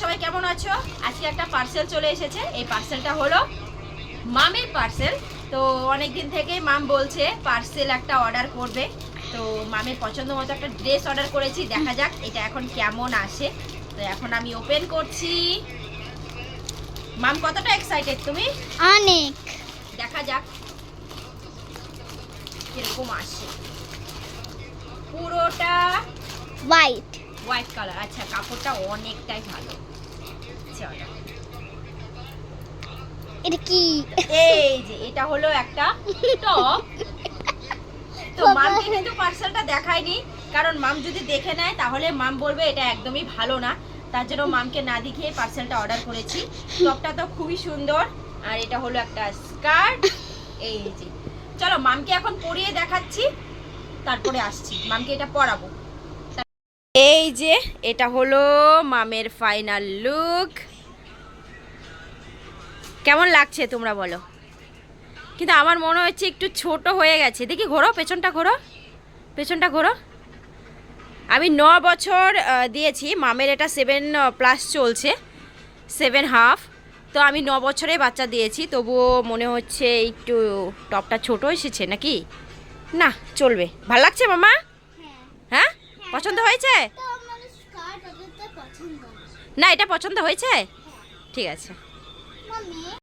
সবাই কেমন আছো? আজকে একটা পার্সেল চলে এসেছে। এই পার্সেলটা হলো মামের পার্সেল। তো অনেকদিন থেকে মাম বলছে পার্সেল একটা অর্ডার করবে। তো মামের পছন্দ মতো একটা ড্রেস অর্ডার করেছি, দেখা যাক এটা এখন কেমন আসে। তো এখন আমি ওপেন করছি। মাম কতটা এক্সাইটেড তুমি? অনেক। দেখা যাক কিরকম আসে। পুরোটা হোয়াইট। White colour. আচ্ছা, কাপড়টা অনেকটাই ভালো। চলো, এটা কি? এই যে এটা হলো একটা টপ। তো মামকে কিন্তু পার্সেলটা দেখায়নি, কারণ মাম যদি দেখে নেয় তাহলে মাম বলবে এটা একদমই ভালো না। তার জন্য মামকে না দেখিয়ে পার্সেলটা অর্ডার করেছি। টপটা তো খুবই সুন্দর, আর এটা হলো একটা স্কার্ট। এই যে চলো মামকে এখন পরিয়ে দেখাচ্ছি, তারপরে আসছি মামকে এটা পরাবো। এই যে এটা হলো মামের ফাইনাল লুক। কেমন লাগছে তোমরা বলো? কিন্তু আমার মনে হচ্ছে একটু ছোট হয়ে গেছে। দেখি ঘোরো, পেছনটা ঘোরো, পেছনটা ঘোরো। আমি 9 বছর দিয়েছি, মামের এটা 7+ চলছে, 7.5। তো আমি 9 বছরে বাচ্চা দিয়েছি, তবুও মনে হচ্ছে একটু টপটা ছোট এসেছে নাকি। না, চলবে। ভাল লাগছে মামা? হ্যাঁ, পছন্দ হয়েছে? না, এটা পছন্দ হয়েছে? ঠিক আছে।